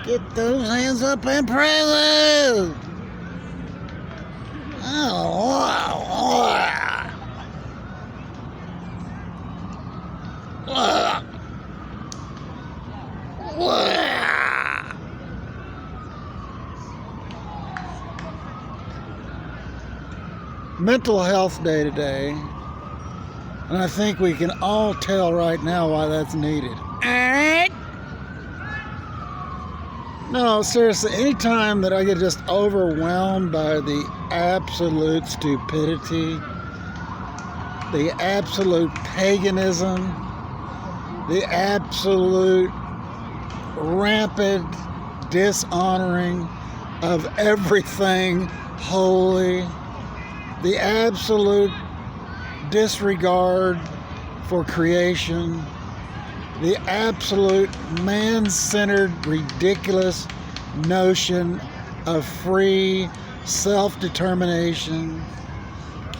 Get those hands up and pray. Mental Health Day today, and I think we can all tell right now why that's needed. No, seriously, anytime that I get just overwhelmed by the absolute stupidity, the absolute paganism, the absolute rampant dishonoring of everything holy, the absolute disregard for creation, the absolute man-centered, ridiculous notion of free self-determination,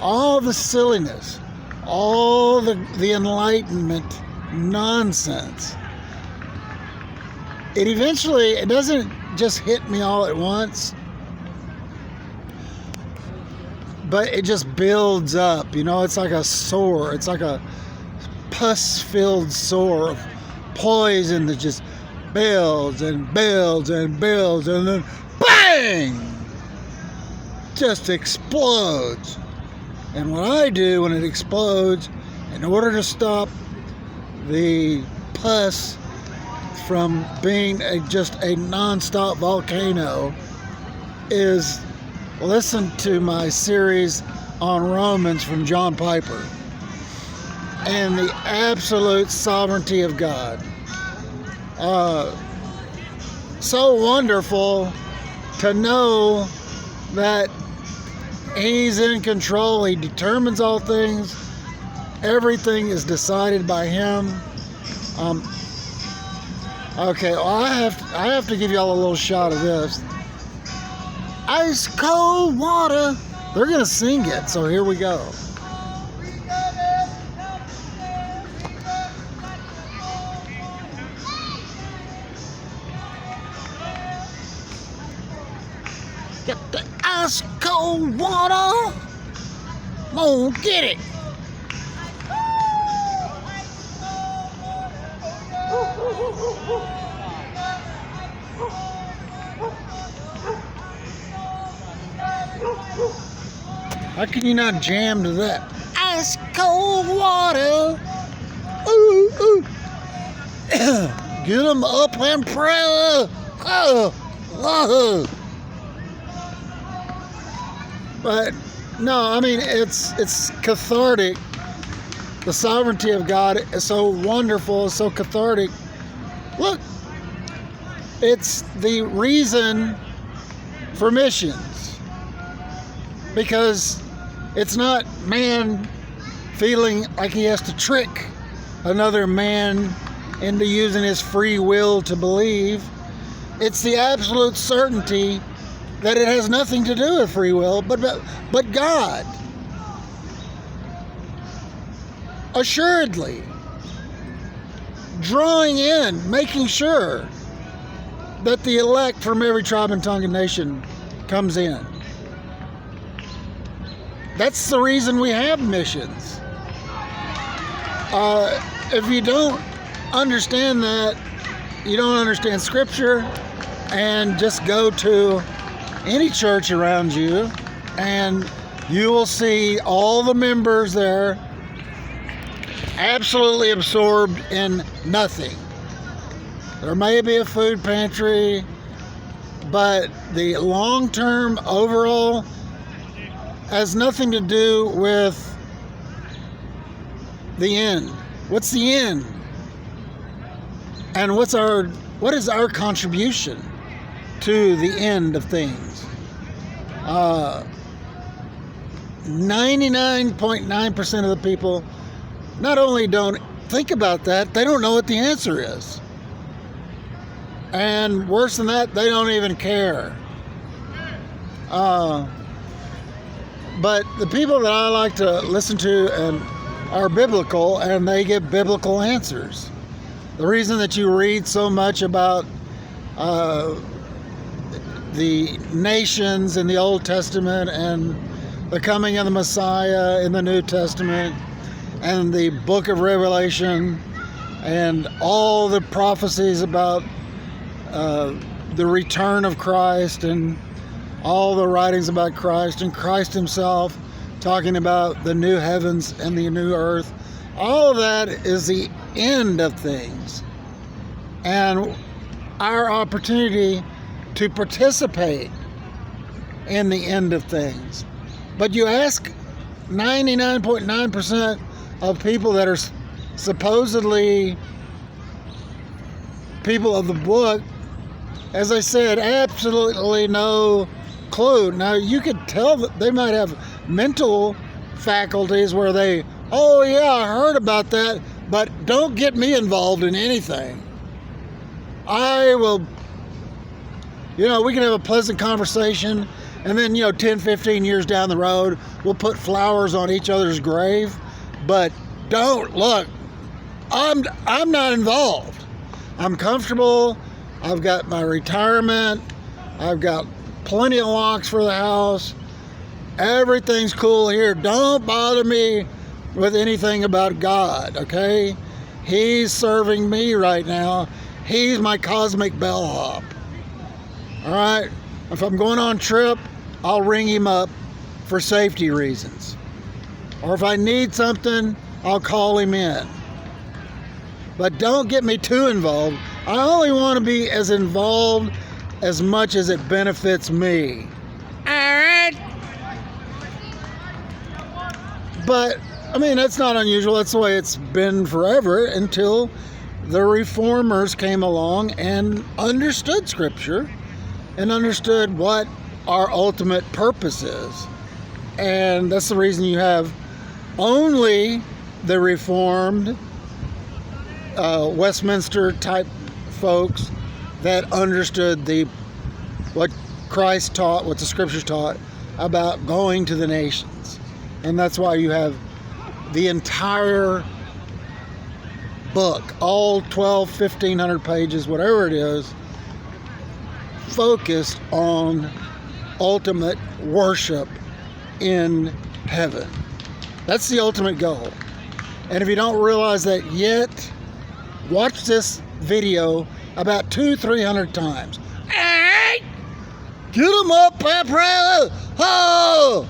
all the silliness, all the enlightenment nonsense. It doesn't just hit me all at once, but it just builds up. You know, it's like a sore. It's like a pus-filled sore of poison that just builds and builds and builds, and then bang! Just explodes. And what I do when it explodes, in order to stop the pus from being just a non-stop volcano, is listen to my series on Romans from John Piper and the absolute sovereignty of God. So wonderful to know that He's in control. He determines all things. Everything is decided by Him. Okay, well, I have to give y'all a little shot of this. Ice cold water. They're gonna sing it, so here we go. Get the ice cold water. Come on, get it. How can you not jam to that? Ice cold water. Ooh, ooh. Get 'em up and pray. But no, I mean it's cathartic. The sovereignty of God is so wonderful, so cathartic. Look, it's the reason for missions, because it's not man feeling like he has to trick another man into using his free will to believe. It's the absolute certainty that it has nothing to do with free will, but God. Assuredly, drawing in, making sure that the elect from every tribe and tongue and nation comes in. That's the reason we have missions. If you don't understand that, you don't understand Scripture, and just go to any church around you, and you will see all the members there absolutely absorbed in nothing. There may be a food pantry, but the long-term overall has nothing to do with the end. What's the end? And what is our contribution to the end of things? 99.9% of the people not only don't think about that, they don't know what the answer is. And worse than that, they don't even care. But the people that I like to listen to and are biblical, and they give biblical answers. The reason that you read so much about uh, the nations in the Old Testament and the coming of the Messiah in the New Testament and the book of Revelation and all the prophecies about the return of Christ and all the writings about Christ and Christ himself talking about the new heavens and the new earth. All of that is the end of things and our opportunity to participate in the end of things. But you ask 99.9% of people that are supposedly people of the book, as I said, absolutely no clue. Now, you could tell that they might have mental faculties where they, oh yeah, I heard about that, but don't get me involved in anything. I will, we can have a pleasant conversation, and then, 10, 15 years down the road, we'll put flowers on each other's grave, but don't look. I'm not involved. I'm comfortable. I've got my retirement. I've got plenty of locks for the house. Everything's cool here. Don't bother me with anything about God, okay? He's serving me right now. He's my cosmic bellhop. All right? If I'm going on a trip, I'll ring him up for safety reasons. Or if I need something, I'll call him in. But don't get me too involved. I only want to be as involved as much as it benefits me. Alright? But, that's not unusual. That's the way it's been forever until the reformers came along and understood Scripture and understood what our ultimate purpose is. And that's the reason you have only the Reformed Westminster type folks that understood what Christ taught, what the Scriptures taught about going to the nations. And that's why you have the entire book, all 1,500 pages, whatever it is, focused on ultimate worship in heaven. That's the ultimate goal. And if you don't realize that yet, watch this video about 200-300 times. Get them up, Papa! Oh!